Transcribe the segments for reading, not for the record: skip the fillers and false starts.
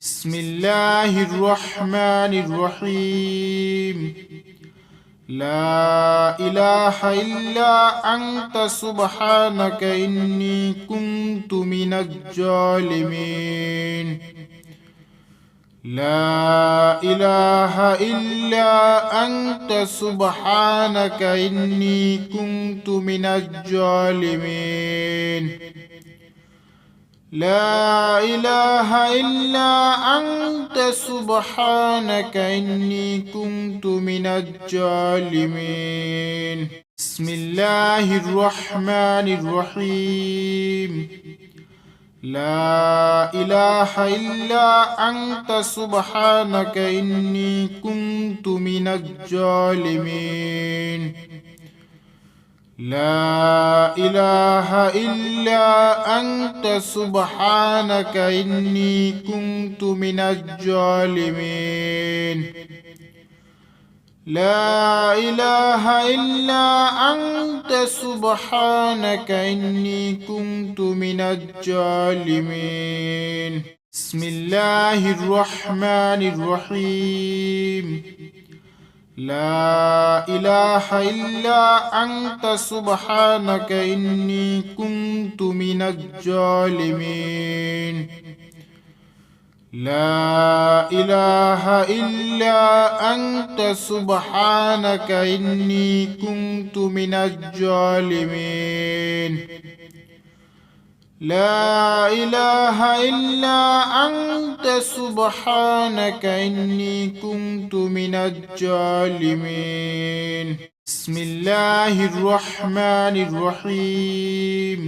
بسم الله الرحمن الرحيم. لا إله إلا أنت سبحانك إني كنت من الظالمين. لا إله إلا أنت سبحانك إني كنت من الظالمين. لا إله إلا أنت سبحانك إني كنت من الظالمين. بسم الله الرحمن الرحيم. لا إله إلا أنت سبحانك إني كنت من الظالمين. لا إله إلا أنت سبحانك إني كنت من الظالمين. لا إله إلا أنت سبحانك إني كنت من الظالمين. بسم الله الرحمن الرحيم. لا إله إلا أنت سبحانك إني كنت من الظالمين. لا إله إلا أنت سبحانك إني كنت من الظالمين. لا إله إلا أنت سبحانك إني كنت من الظالمين. بسم الله الرحمن الرحيم.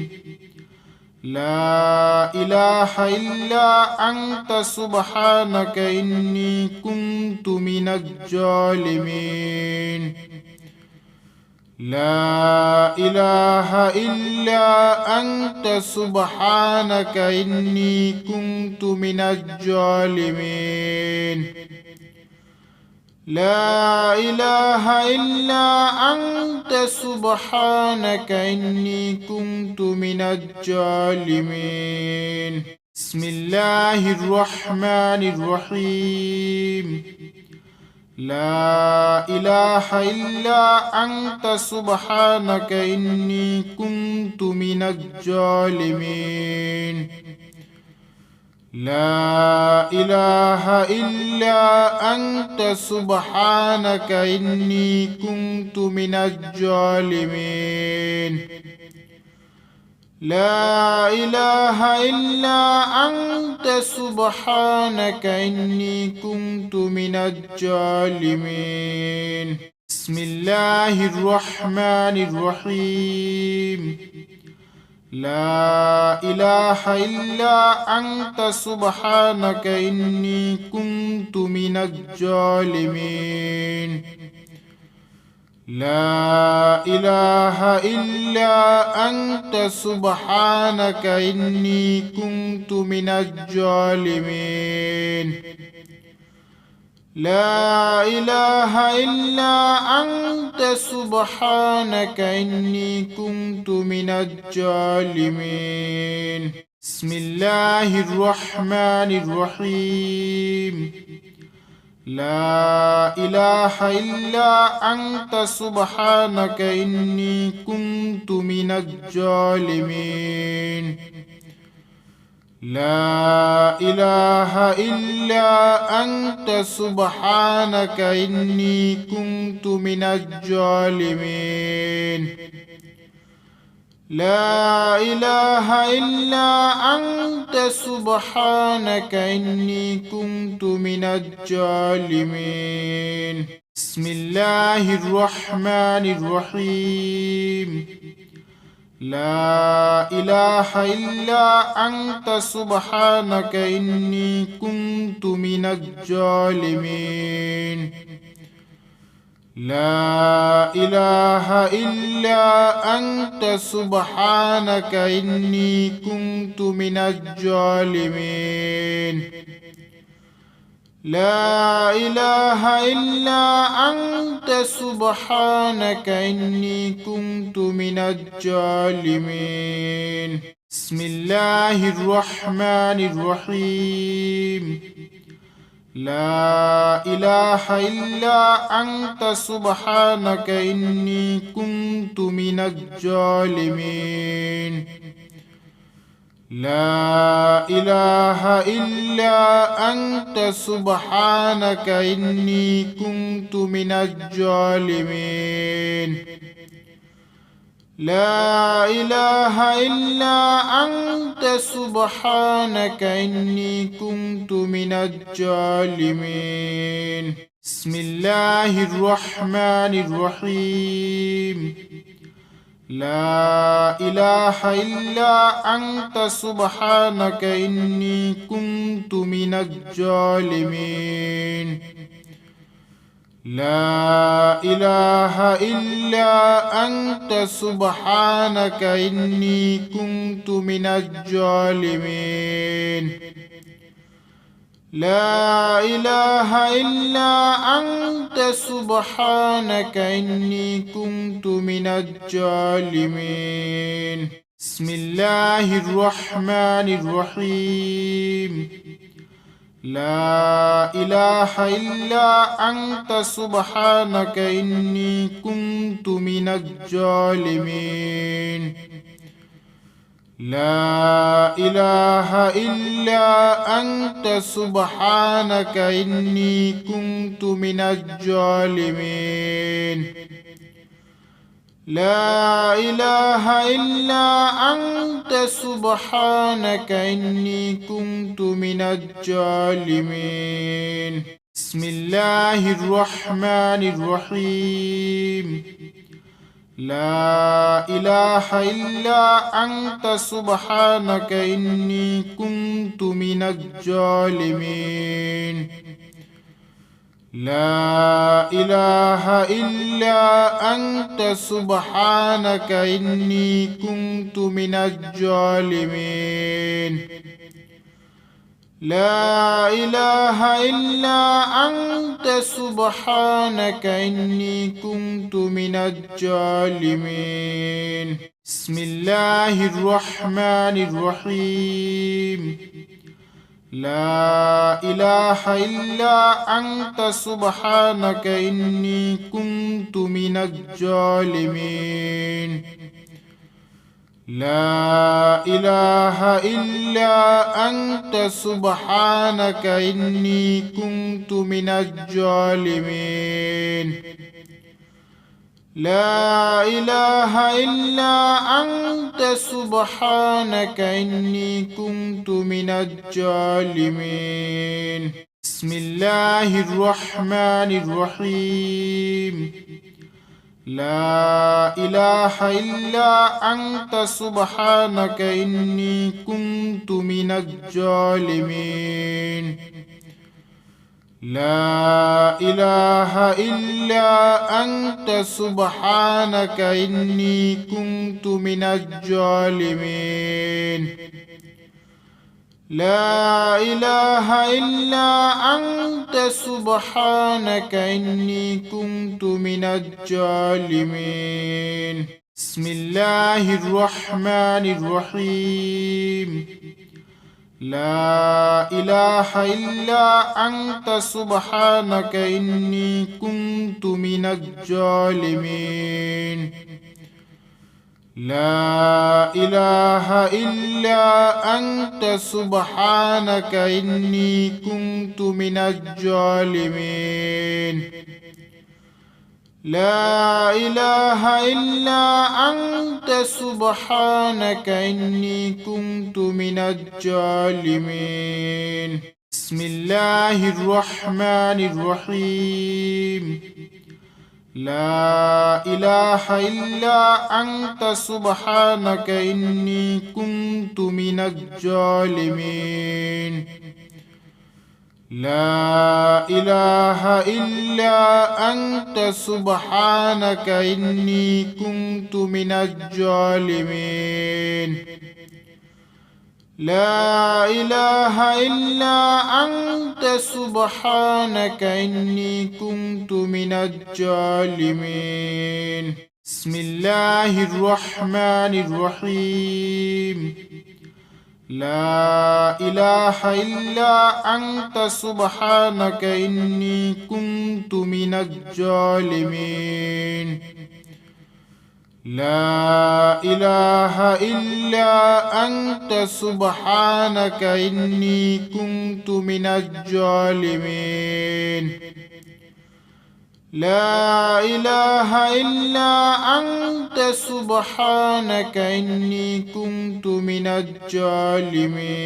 لا إله إلا أنت سبحانك إني كنت من الظالمين. لا إله إلا أنت سبحانك إني كنت من الظالمين. لا إله إلا أنت سبحانك إني كنت من الظالمين. بسم الله الرحمن الرحيم. لا إله إلا أنت سبحانك إني كنت من الظالمين. لا إله إلا أنت سبحانك إني كنت من الظالمين. لا إله إلا أنت سبحانك إني كنت من الظالمين. بسم الله الرحمن الرحيم. لا إله إلا أنت سبحانك إني كنت من الظالمين. لا إله إلا أنت سبحانك إني كنت من الظالمين. لا إله إلا أنت سبحانك إني كنت من الظالمين. بسم الله الرحمن الرحيم. لا إله إلا أنت سبحانك إني كنت من الظالمين. لا إله إلا أنت سبحانك إني كنت من الظالمين. لا إله إلا أنت سبحانك إني كنت من الظالمين. بسم الله الرحمن الرحيم. لا إله إلا أنت سبحانك إني كنت من الظالمين. لا إله إلا أنت سبحانك إني كنت من الظالمين. لا إله إلا أنت سبحانك إني كنت من الظالمين. بسم الله الرحمن الرحيم. لا إله إلا أنت سبحانك إني كنت من الظالمين لا إله إلا أنت سبحانك إني كنت من الظالمين لا إله إلا أنت سبحانك إني كنت من الظالمين بسم الله الرحمن الرحيم لا إله إلا أنت سبحانك إني كنت من الظالمين لا إله إلا أنت سبحانك إني كنت من الظالمين لا إله إلا أنت سبحانك إني كنت من الظالمين بسم الله الرحمن الرحيم لا إله إلا أنت سبحانك إني كنت من الظالمين لا إله إلا أنت سبحانك إني كنت من الظالمين لا إله إلا أنت سبحانك إني كنت من الظالمين بسم الله الرحمن الرحيم لا إله إلا أنت سبحانك إني كنت من الظالمين لا إله إلا أنت سبحانك إني كنت من الظالمين لا إله إلا أنت سبحانك إني كنت من الظالمين بسم الله الرحمن الرحيم لا إله إلا أنت سبحانك إني كنت من الظالمين لا إله إلا أنت سبحانك إني كنت من الظالمين لا إله إلا أنت سبحانك إني كنت من الظالمين بسم الله الرحمن الرحيم لا إله إلا أنت سبحانك إني كنت من الظالمين لا إله إلا أنت سبحانك إني كنت من الظالمين لا إله إلا أنت سبحانك إني كنت من الظالمين بسم الله الرحمن الرحيم لا إله إلا أنت سبحانك إني كنت من الظالمين لا إله إلا أنت سبحانك إني كنت من الظالمين لا إله إلا أنت سبحانك إني كنت من الظالمين بسم الله الرحمن الرحيم لا إله إلا أنت سبحانك إني كنت من الظالمين لا إله إلا أنت سبحانك إني كنت من الظالمين لا إله إلا أنت سبحانك إني كنت من الظالمين بسم الله الرحمن الرحيم لا إله إلا أنت سبحانك إني كنت من الظالمين لا إله إلا أنت سبحانك إني كنت من الظالمين لا إله إلا أنت سبحانك إني كنت من الظالمين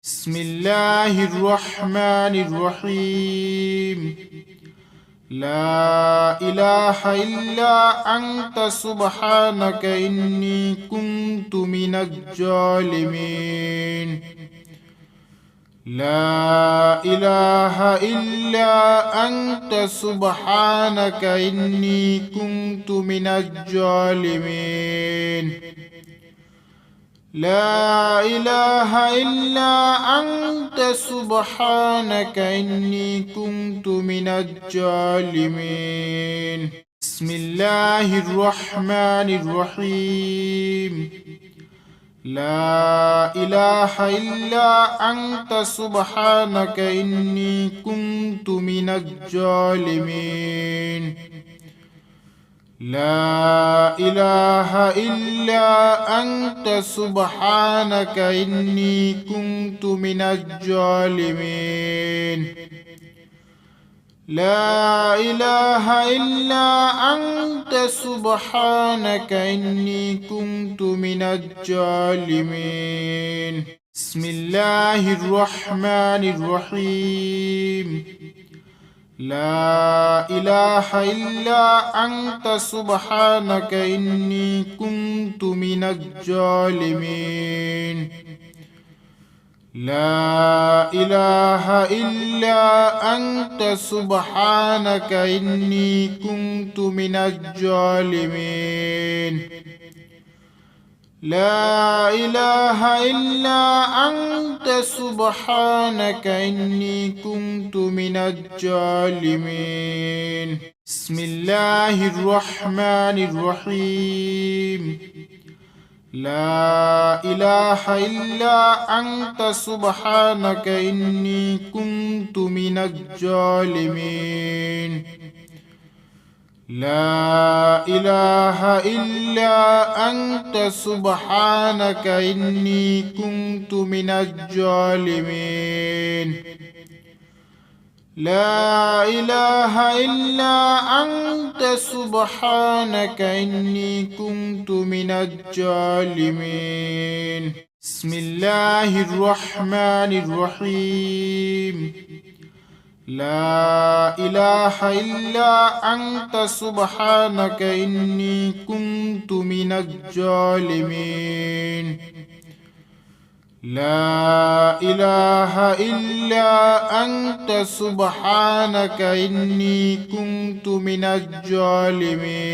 بسم الله الرحمن الرحيم لا إله إلا أنت سبحانك إني كنت من الظالمين لا إله إلا أنت سبحانك إني كنت من الظالمين لا إله إلا أنت سبحانك إني كنت من الظالمين بسم الله الرحمن الرحيم لا إله إلا أنت سبحانك إني كنت من الظالمين لا إله إلا أنت سبحانك إني كنت من الظالمين لا إله إلا أنت سبحانك إني كنت من الظالمين بسم الله الرحمن الرحيم لا إله إلا أنت سبحانك إني كنت من الظالمين لا إله إلا أنت سبحانك إني كنت من الظالمين لا إله إلا أنت سبحانك إني كنت من الظالمين بسم الله الرحمن الرحيم لا إله إلا أنت سبحانك إني كنت من الظالمين لا إله إلا أنت سبحانك إني كنت من الظالمين لا إله إلا أنت سبحانك إني كنت من الظالمين بسم الله الرحمن الرحيم لا إله إلا أنت سبحانك إني كنت من الظالمين لا إله إلا أنت سبحانك إني كنت من الظالمين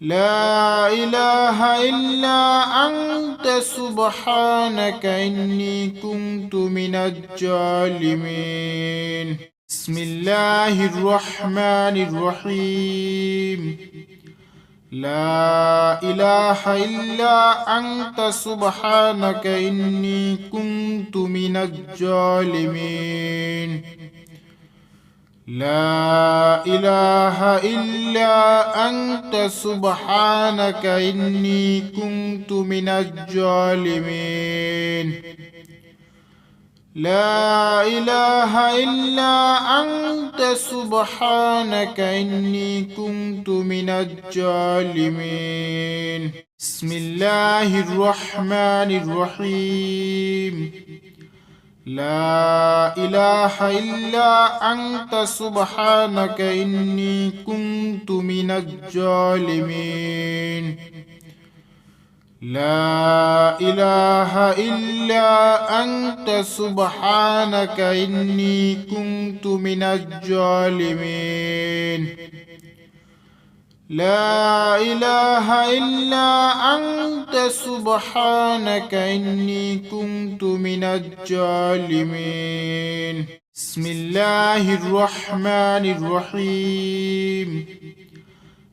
لا إله إلا أنت سبحانك إني كنت من الظالمين بسم الله الرحمن الرحيم لا إله إلا أنت سبحانك إني كنت من الظالمين لا إله إلا أنت سبحانك إني كنت من الظالمين لا إله إلا أنت سبحانك إني كنت من الظالمين بسم الله الرحمن الرحيم لا إله إلا أنت سبحانك إني كنت من الظالمين لا إله إلا أنت سبحانك إني كنت من الظالمين لا إله إلا أنت سبحانك إني كنت من الظالمين بسم الله الرحمن الرحيم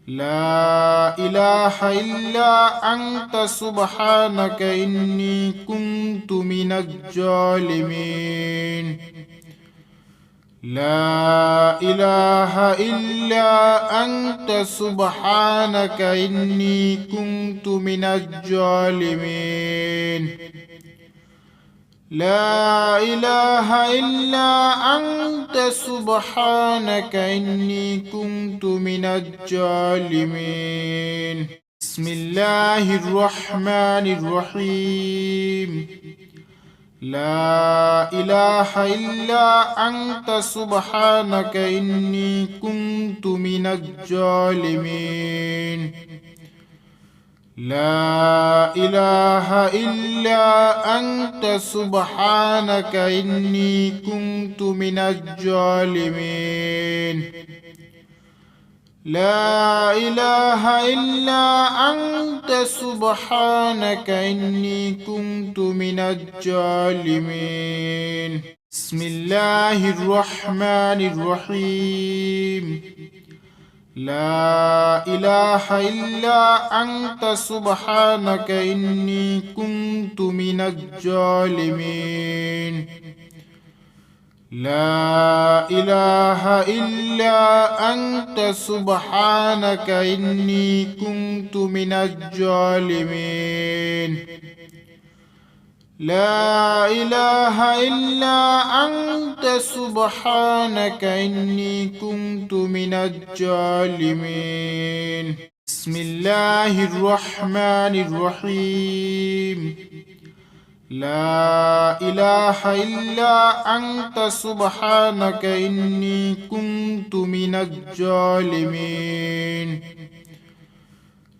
لا إله إلا أنت سبحانك إني كنت من الظالمين لا إله إلا أنت سبحانك إني كنت من الظالمين لا إله إلا أنت سبحانك إني كنت من الظالمين بسم الله الرحمن الرحيم لا إله إلا أنت سبحانك إني كنت من الظالمين لا إله إلا أنت سبحانك إني كنت من الظالمين لا إله إلا أنت سبحانك إني كنت من الظالمين بسم الله الرحمن الرحيم لا إله إلا أنت سبحانك إني كنت من الظالمين لا إله إلا أنت سبحانك إني كنت من الظالمين لا إله إلا أنت سبحانك إني كنت من الظالمين بسم الله الرحمن الرحيم لا إله إلا أنت سبحانك إني كنت من الظالمين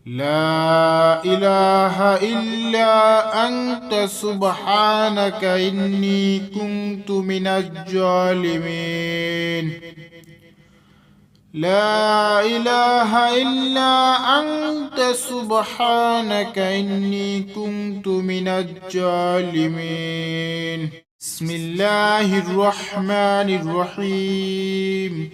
لا إله إلا أنت سبحانك إني كنت من الظالمين لا إله إلا أنت سبحانك إني كنت من الظالمين بسم الله الرحمن الرحيم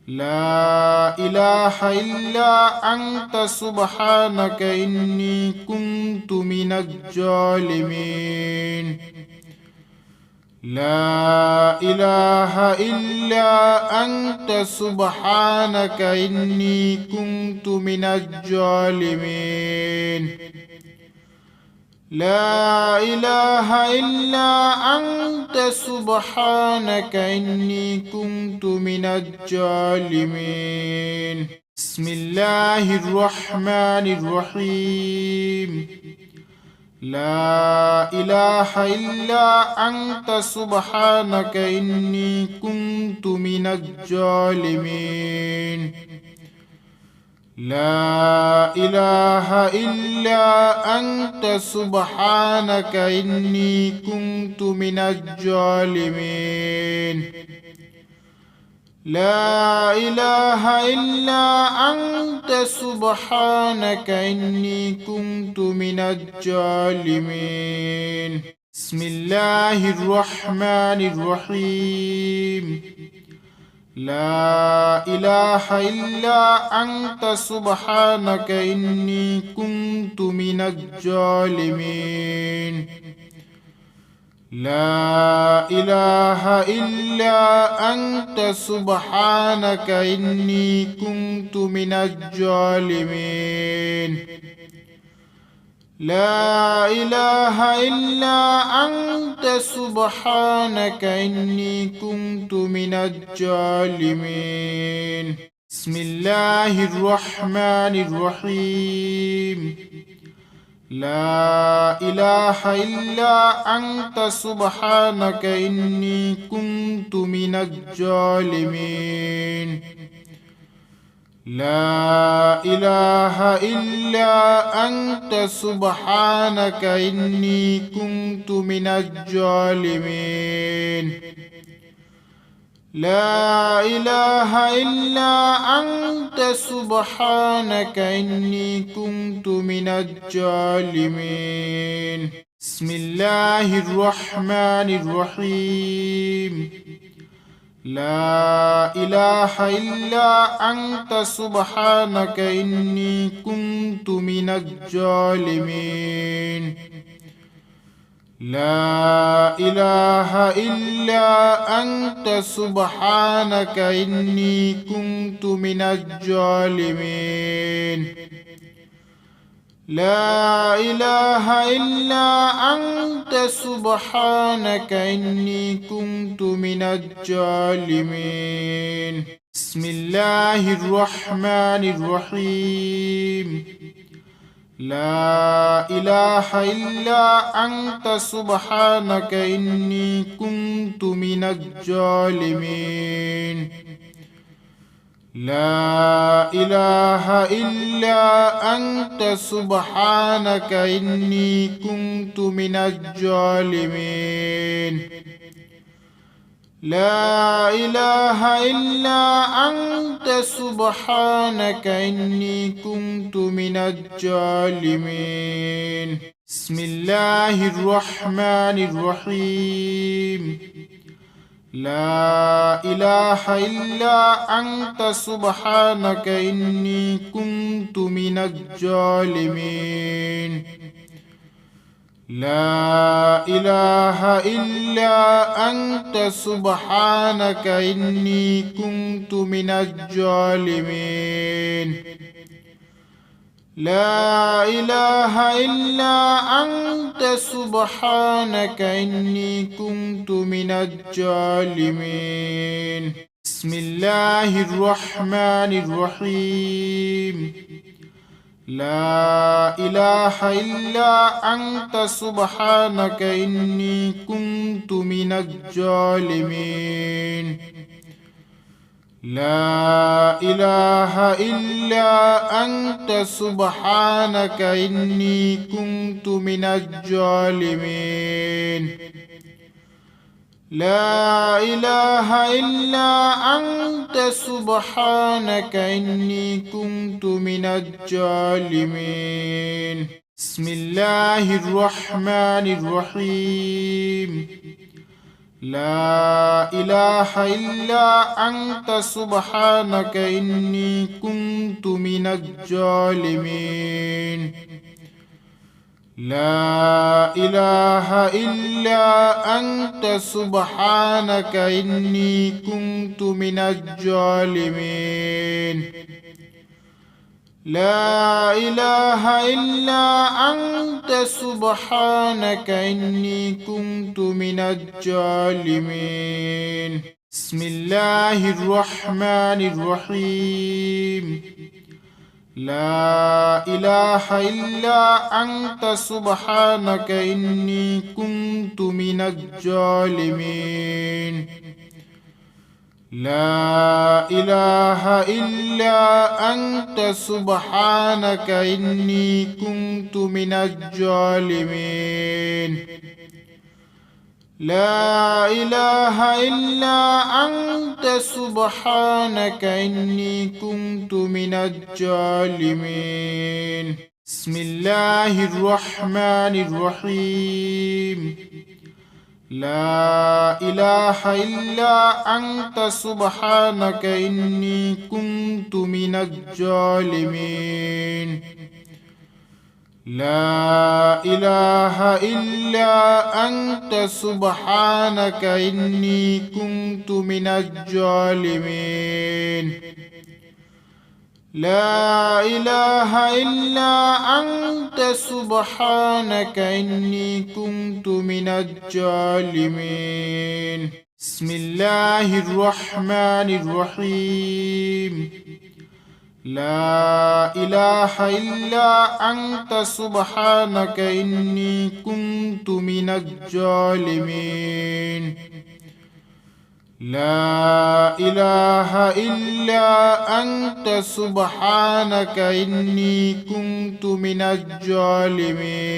لا إله إلا أنت سبحانك إني كنت من الظالمين لا إله إلا أنت سبحانك إني كنت من الظالمين لا إله إلا أنت سبحانك إني كنت من الظالمين بسم الله الرحمن الرحيم لا إله إلا أنت سبحانك إني كنت من الظالمين لا إله إلا أنت سبحانك إني كنت من الظالمين لا إله إلا أنت سبحانك إني كنت من الظالمين بسم الله الرحمن الرحيم لا إله إلا أنت سبحانك إني كنت من الظالمين لا إله إلا أنت سبحانك إني كنت من الظالمين لا إله إلا أنت سبحانك إني كنت من الظالمين بسم الله الرحمن الرحيم لا إله إلا أنت سبحانك إني كنت من الظالمين لا إله إلا أنت سبحانك إني كنت من الظالمين لا إله إلا أنت سبحانك إني كنت من الظالمين بسم الله الرحمن الرحيم لا إله إلا أنت سبحانك إني كنت من الظالمين لا إله إلا أنت سبحانك إني كنت من الظالمين لا إله إلا أنت سبحانك إني كنت من الظالمين بسم الله الرحمن الرحيم لا إله إلا أنت سبحانك إني كنت من الظالمين لا إله إلا أنت سبحانك إني كنت من الظالمين لا إله إلا أنت سبحانك إني كنت من الظالمين بسم الله الرحمن الرحيم لا إله إلا أنت سبحانك إني كنت من الظالمين لا إله إلا أنت سبحانك إني كنت من الظالمين لا إله إلا أنت سبحانك إني كنت من الظالمين بسم الله الرحمن الرحيم لا إله إلا أنت سبحانك إني كنت من الظالمين لا إله إلا أنت سبحانك إني كنت من الظالمين لا إله إلا أنت سبحانك إني كنت من الظالمين بسم الله الرحمن الرحيم لا إله إلا أنت سبحانك إني كنت من الظالمين لا إله إلا أنت سبحانك إني كنت من الظالمين لا إله إلا أنت سبحانك إني كنت من الظالمين بسم الله الرحمن الرحيم لا إله إلا أنت سبحانك إني كنت من الظالمين لا إله إلا أنت سبحانك إني كنت من الظالمين لا إله إلا أنت سبحانك إني كنت من الظالمين بسم الله الرحمن الرحيم لا إله إلا أنت سبحانك إني كنت من الظالمين لا إله إلا أنت سبحانك إني كنت من الظالمين لا إله إلا أنت سبحانك إني كنت من الظالمين بسم الله الرحمن الرحيم لا إله إلا أنت سبحانك إني كنت من الظالمين لا إله إلا أنت سبحانك إني كنت من الظالمين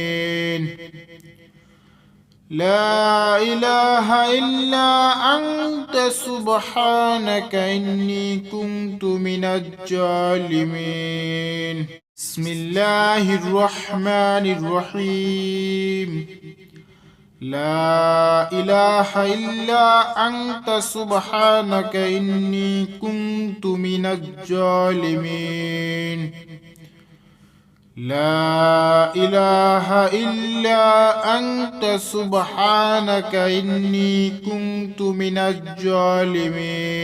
لا إله إلا أنت سبحانك إني كنت من الظالمين بسم الله الرحمن الرحيم لا إله إلا أنت سبحانك إني كنت من الظالمين لا إله إلا أنت سبحانك إني كنت من الظالمين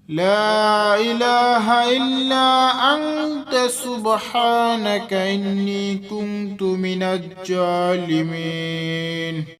لا إله إلا أنت سبحانك إني كنت من الظالمين